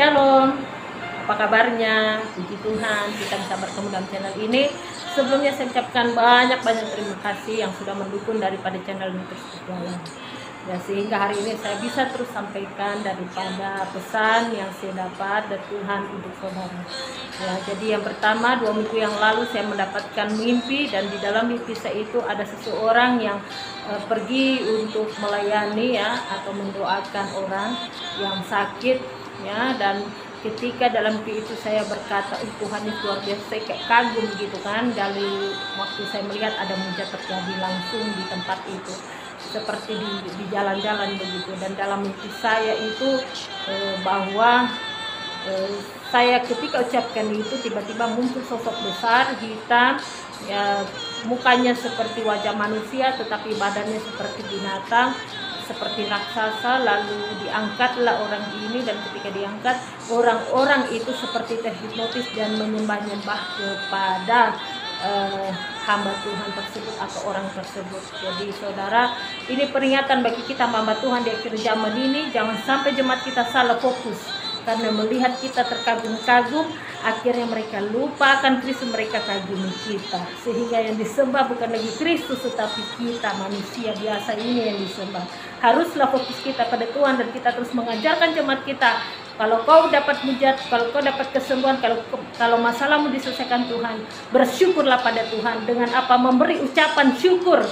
Shalom, apa kabarnya? Puji Tuhan, kita bisa bertemu dalam channel ini. Sebelumnya saya ucapkan banyak-banyak terima kasih yang sudah mendukung daripada channel ini terus berjalan. Ya, sehingga hari ini saya bisa terus sampaikan daripada pesan yang saya dapat dari Tuhan untuk saudara. Ya, jadi yang pertama, 2 minggu yang lalu saya mendapatkan mimpi, dan di dalam mimpi saya itu ada seseorang yang pergi untuk melayani ya, atau mendoakan orang yang sakit ya. Dan ketika dalam mimpi itu saya berkata, Tuhan itu luar biasa, saya kayak kagum gitu kan, dari waktu saya melihat ada mujizat terjadi langsung di tempat itu, seperti di jalan-jalan begitu. Dan dalam mimpi saya itu bahwa saya ketika ucapkan itu, tiba-tiba muncul sosok besar hitam ya, mukanya seperti wajah manusia tetapi badannya seperti binatang, seperti raksasa. Lalu diangkatlah orang ini, dan ketika diangkat, orang-orang itu seperti terhipnotis dan menyembah-nyembah kepada hamba Tuhan tersebut atau orang tersebut. Jadi saudara, ini peringatan bagi kita hamba Tuhan di akhir zaman ini. Jangan sampai jemaat kita salah fokus, karena melihat kita terkagum-kagum, akhirnya mereka lupa akan Kristus, mereka kagumi kita, sehingga yang disembah bukan lagi Kristus tetapi kita manusia biasa ini yang disembah. Haruslah fokus kita pada Tuhan, dan kita terus mengajarkan jemaat kita, kalau kau dapat mujizat, kalau kau dapat kesembuhan, kalau masalahmu diselesaikan Tuhan, bersyukurlah pada Tuhan. Dengan apa? Memberi ucapan syukur.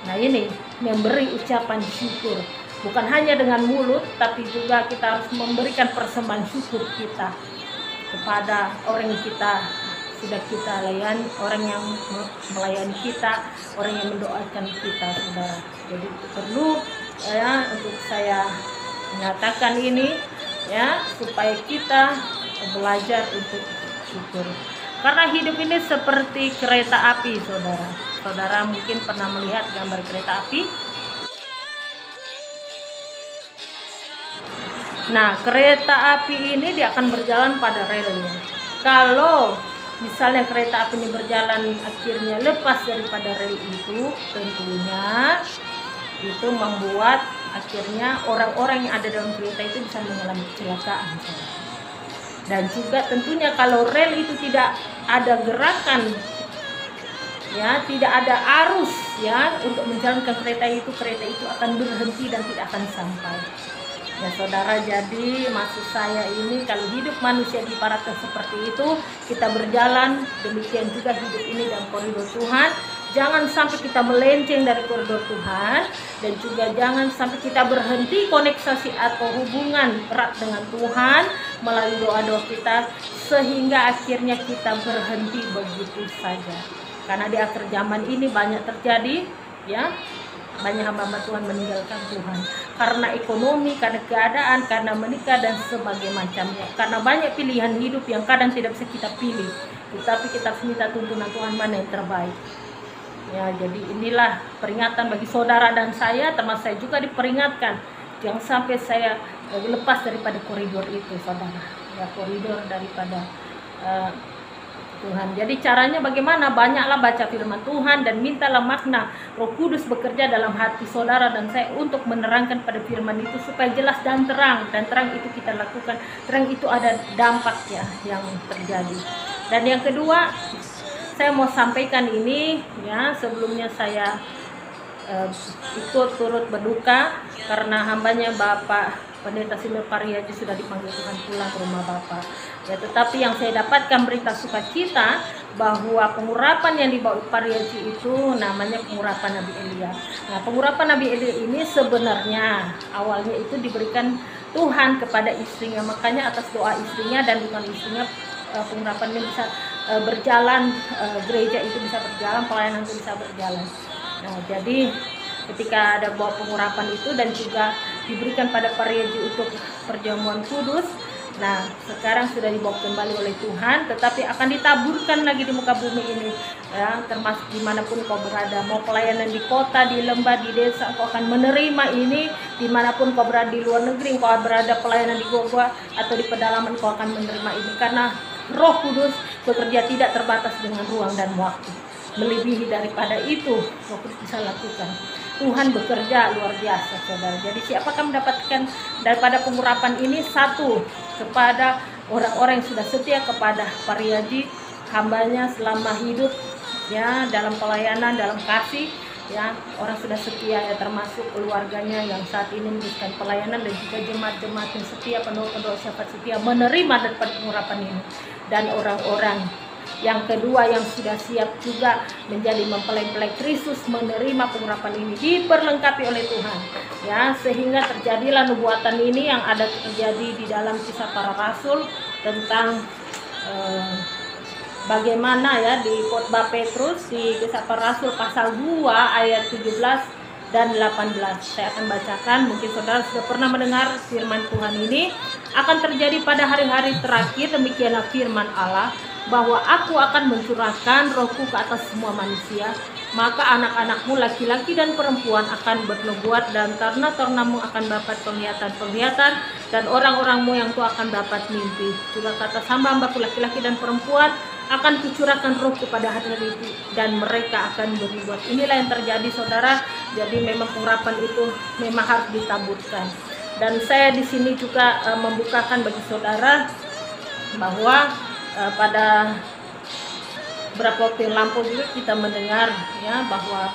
Nah ini, memberi ucapan syukur. Bukan hanya dengan mulut, tapi juga kita harus memberikan persembahan syukur kita kepada orang yang sudah kita layani, orang yang melayani kita, orang yang mendoakan kita, saudara. Jadi itu perlu ya untuk saya mengatakan ini ya, supaya kita belajar untuk syukur. Karena hidup ini seperti kereta api, saudara. Saudara mungkin pernah melihat gambar kereta api. Nah, kereta api ini dia akan berjalan pada relnya. Kalau misalnya kereta api ini berjalan akhirnya lepas daripada rel itu, tentunya itu membuat akhirnya orang-orang yang ada dalam kereta itu bisa mengalami kecelakaan. Dan juga tentunya kalau rel itu tidak ada gerakan ya, tidak ada arus ya untuk menjalankan kereta itu akan berhenti dan tidak akan sampai. Ya saudara, jadi maksud saya ini, kalau hidup manusia diibaratkan seperti itu, kita berjalan, demikian juga hidup ini dalam koridor Tuhan. Jangan sampai kita melenceng dari koridor Tuhan, dan juga jangan sampai kita berhenti koneksasi atau hubungan erat dengan Tuhan melalui doa-doa kita, sehingga akhirnya kita berhenti begitu saja. Karena di akhir zaman ini banyak terjadi ya, banyak hamba Tuhan meninggalkan Tuhan karena ekonomi, karena keadaan, karena menikah dan sebagainya macamnya. Karena banyak pilihan hidup yang kadang tidak bisa kita pilih, tetapi kita harus minta tuntunan Tuhan mana yang terbaik. Ya, jadi inilah peringatan bagi saudara dan saya, termasuk saya juga diperingatkan, jangan sampai saya lepas daripada koridor itu, saudara. Ya, koridor daripada Tuhan. Jadi caranya bagaimana? Banyaklah baca firman Tuhan dan mintalah makna Roh Kudus bekerja dalam hati saudara dan saya untuk menerangkan pada firman itu supaya jelas dan terang. Dan terang itu kita lakukan. Terang itu ada dampak ya yang terjadi. Dan yang kedua, saya mau sampaikan ini ya, sebelumnya saya ikut turut berduka karena hambanya Bapak Pendeta Simil Pariaji sudah dipanggil Tuhan pulang ke rumah Bapak. Ya, tetapi yang saya dapatkan berita sukacita bahwa pengurapan yang dibawa Pariaji itu namanya pengurapan Nabi Elia. Nah, pengurapan Nabi Elia ini sebenarnya awalnya itu diberikan Tuhan kepada istrinya. Makanya atas doa istrinya dan bukan istrinya, pengurapan ini bisa berjalan, gereja itu bisa berjalan, pelayanan itu bisa berjalan. Nah, jadi ketika ada bawa pengurapan itu dan juga diberikan pada Pariaji untuk perjamuan kudus. Nah, sekarang sudah dibawa kembali oleh Tuhan, tetapi akan ditaburkan lagi di muka bumi ini ya, termasuk dimanapun kau berada, mau pelayanan di kota, di lembah, di desa, kau akan menerima ini. Dimanapun kau berada, di luar negeri kau berada pelayanan di gua atau di pedalaman, kau akan menerima ini, karena Roh Kudus bekerja tidak terbatas dengan ruang dan waktu. melebihi daripada itu Roh Kudus bisa lakukan. Tuhan bekerja luar biasa, saudara. Jadi siapakah mendapatkan daripada pengurapan ini? Satu, kepada orang-orang yang sudah setia kepada Pariyaji, hambanya selama hidup ya dalam pelayanan, dalam kasih ya, orang sudah setia ya, termasuk keluarganya yang saat ini meneruskan pelayanan, dan juga jemaat-jemaat yang setia, penduduk-penduduk syafaat setia menerima daripada pengurapan ini. Dan orang-orang yang kedua yang sudah siap juga menjadi mempelai-pelai Kristus menerima pengurapan ini, diperlengkapi oleh Tuhan ya, sehingga terjadilah nubuatan ini yang ada terjadi di dalam Kisah Para Rasul tentang bagaimana ya di khotbah Petrus di Kisah Para Rasul pasal 2 ayat 17 dan 18. Saya akan bacakan, mungkin saudara sudah pernah mendengar firman Tuhan ini. Akan terjadi pada hari-hari terakhir, demikianlah firman Allah, bahwa aku akan mencurahkan rohku ke atas semua manusia, maka anak-anakmu laki-laki dan perempuan akan bernubuat, dan ternak-ternakmu akan dapat penglihatan-penglihatan, dan orang-orangmu yang tua akan dapat mimpi. Juga kata hamba-hambaku laki-laki dan perempuan akan kucurahkan rohku pada hari itu, dan mereka akan bernubuat. Inilah yang terjadi, saudara. Jadi memang pengurapan itu memang harus ditaburkan. Dan saya di sini juga membukakan bagi saudara bahwa pada beberapa waktu yang lampau juga kita mendengar ya bahwa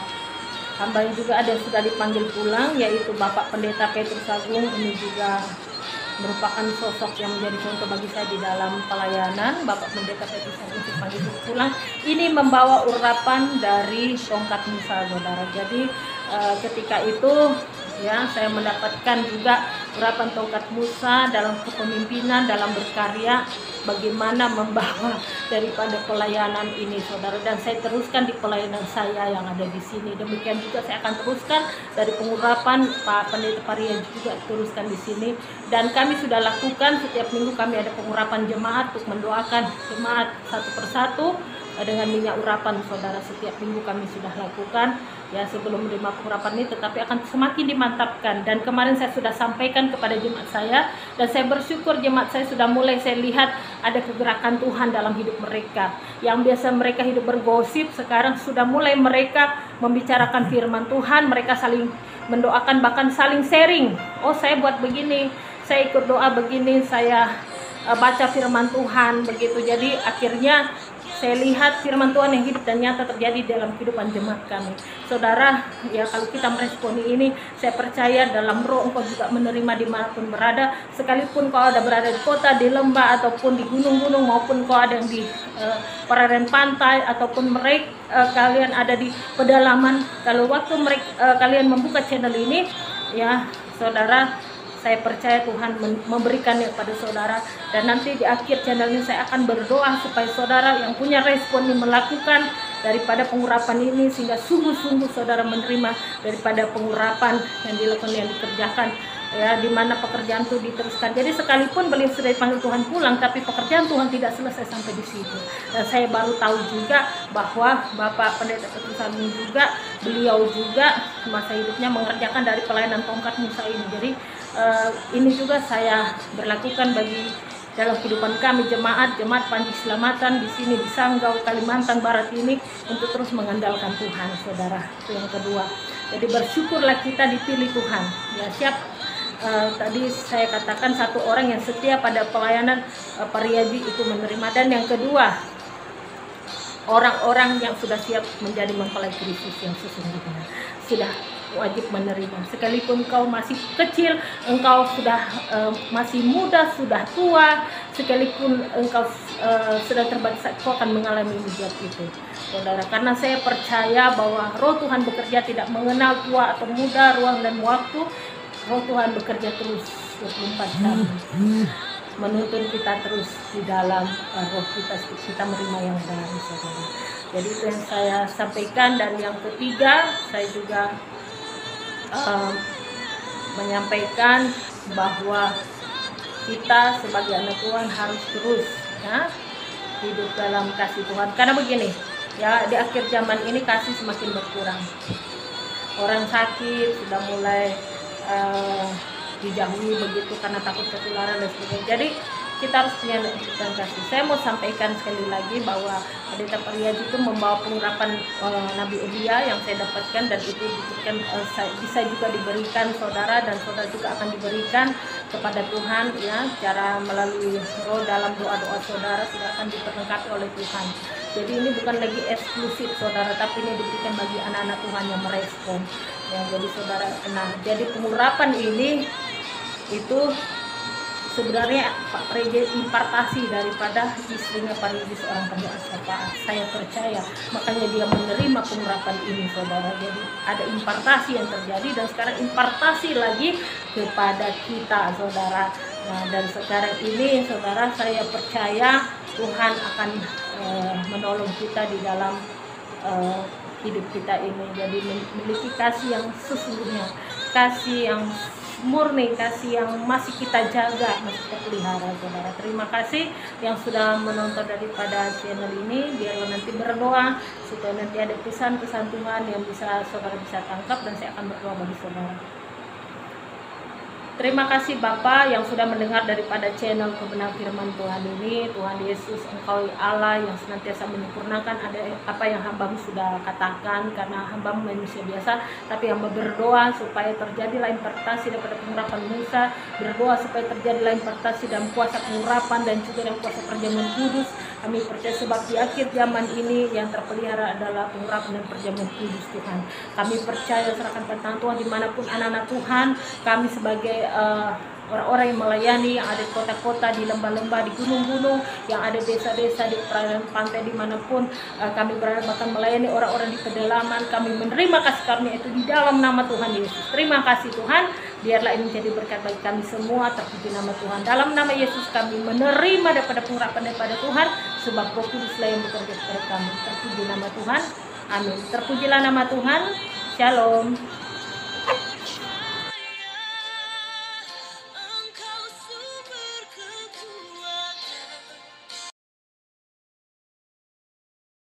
hamba yang juga ada yang sudah dipanggil pulang, yaitu Bapak Pendeta Petrus Agung. Ini juga merupakan sosok yang menjadi contoh bagi saya di dalam pelayanan. Bapak Pendeta Petrus Agung dipanggil pulang, ini membawa urapan dari tongkat Musa, saudara. Jadi ketika itu ya saya mendapatkan juga urapan tongkat Musa dalam kepemimpinan, dalam berkarya, bagaimana membawa daripada pelayanan ini, saudara. Dan saya teruskan di pelayanan saya yang ada di sini. Demikian juga saya akan teruskan dari pengurapan Pak Pendeta Pariyaji juga teruskan di sini. Dan kami sudah lakukan setiap minggu kami ada pengurapan jemaat untuk mendoakan jemaat satu persatu dengan minyak urapan, saudara. Setiap minggu kami sudah lakukan ya sebelum menerima pengurapan ini, tetapi akan semakin dimantapkan. Dan kemarin saya sudah sampaikan kepada jemaat saya, dan saya bersyukur jemaat saya sudah mulai saya lihat ada kegerakan Tuhan dalam hidup mereka. Yang biasa mereka hidup bergosip, sekarang sudah mulai mereka membicarakan firman Tuhan. Mereka saling mendoakan, bahkan saling sharing. Oh, saya buat begini, saya ikut doa begini, saya baca firman Tuhan begitu. Jadi akhirnya saya lihat firman Tuhan yang hidup dan nyata terjadi dalam kehidupan jemaat kami, saudara. Ya kalau kita meresponi ini, saya percaya dalam roh engkau juga menerima dimanapun berada, sekalipun kau ada berada di kota, di lembah, ataupun di gunung-gunung, maupun kau ada yang di perairan pantai, ataupun kalian ada di pedalaman. Kalau waktu kalian membuka channel ini ya saudara, saya percaya Tuhan memberikannya kepada saudara. Dan nanti di akhir channel ini saya akan berdoa supaya saudara yang punya respon ini melakukan daripada pengurapan ini, sehingga sungguh-sungguh saudara menerima daripada pengurapan yang dilakukan, yang dikerjakan ya, di mana pekerjaan itu diteruskan. Jadi sekalipun beliau sudah dipanggil Tuhan pulang, tapi pekerjaan Tuhan tidak selesai sampai di situ. Dan saya baru tahu juga bahwa Bapak Pendeta Petrus Agung juga, beliau juga masa hidupnya mengerjakan dari pelayanan tongkat Musa ini. Jadi ini juga saya berlakukan bagi dalam kehidupan kami jemaat Panji Selamatan di sini di Sanggau, Kalimantan Barat ini, untuk terus mengandalkan Tuhan, saudara. Itu yang kedua. Jadi bersyukurlah kita dipilih Tuhan. Ya siap. Tadi saya katakan satu orang yang setia pada pelayanan Pariyaji itu menerima. Dan yang kedua, orang-orang yang sudah siap menjadi mempelai Kristus yang sesungguhnya sudah wajib menerima. Sekalipun engkau masih kecil, engkau sudah masih muda, sudah tua, sekalipun engkau sudah terbangsa, engkau akan mengalami mujizat itu, saudara. Karena saya percaya bahwa roh Tuhan bekerja tidak mengenal tua atau muda, ruang dan waktu. Roh Tuhan bekerja terus 24 jam, menuntun kita terus di dalam roh kita menerima yang baru, saudara. Jadi itu yang saya sampaikan. Dan yang ketiga, saya juga menyampaikan bahwa kita sebagai anak Tuhan harus terus ya hidup dalam kasih Tuhan. Karena begini ya, di akhir zaman ini kasih semakin berkurang. Orang sakit sudah mulai dijauhi begitu karena takut ketularan dan sebagainya. Jadi kita harus punya ungkapan kasih. Saya mau sampaikan sekali lagi bahwa Pendeta Pariyadi itu membawa pengurapan Nabi Elia yang saya dapatkan, dan itu diberikan, bisa juga diberikan saudara, dan saudara juga akan diberikan kepada Tuhan ya, cara melalui roh dalam doa-doa saudara sudah akan diperlengkapi oleh Tuhan. Jadi ini bukan lagi eksklusif saudara, tapi ini diberikan bagi anak-anak Tuhan yang merespon ya. Jadi saudara, nah jadi pengurapan ini itu sebenarnya Pak Preje impartasi daripada istrinya Pariyadi, seorang pendoa syafaat. Saya percaya makanya dia menerima pengurapan ini saudara. Jadi ada impartasi yang terjadi, dan sekarang impartasi lagi kepada kita saudara. Nah, dan sekarang ini saudara, saya percaya Tuhan akan menolong kita di dalam hidup kita ini. Jadi memiliki kasih yang sesungguhnya, kasih yang murni, kasih yang masih kita jaga, masih kita pelihara saudara. Terima kasih yang sudah menonton daripada channel ini. Biarlah nanti berdoa supaya nanti ada pesan-pesan Tuhan yang bisa saudara bisa tangkap, dan saya akan berdoa bagi saudara. Terima kasih Bapa yang sudah mendengar daripada channel Kebenaran Firman Tuhan ini. Tuhan Yesus, Engkau Allah yang senantiasa menyempurnakan apa yang hamba-Mu sudah katakan, karena hamba-Mu manusia biasa, tapi hamba berdoa supaya terjadilah impartasi daripada pengurapan Musa, berdoa supaya terjadilah impartasi dan kuasa pengurapan dan juga dan kuasa perjamuan kudus. Kami percaya sebab di akhir zaman ini yang terpelihara adalah pengurapan dan perjamuan kudus Tuhan. Kami percaya serahkan pada tangan Tuhan dimanapun anak-anak Tuhan, kami sebagai orang-orang yang melayani, yang ada di kota-kota, di lembah-lembah, di gunung-gunung, yang ada desa-desa, di perairan pantai, dimanapun kami berada, bahkan melayani orang-orang di pedalaman. Kami menerima kasih karunia itu di dalam nama Tuhan Yesus. Terima kasih Tuhan, biarlah ini menjadi berkat bagi kami semua. Terpuji nama Tuhan. Dalam nama Yesus kami menerima daripada pengurapan daripada Tuhan, sebab Roh Kuduslah yang bekerja kepada kami. Terpuji nama Tuhan. Amin. Terpujilah nama Tuhan. Shalom.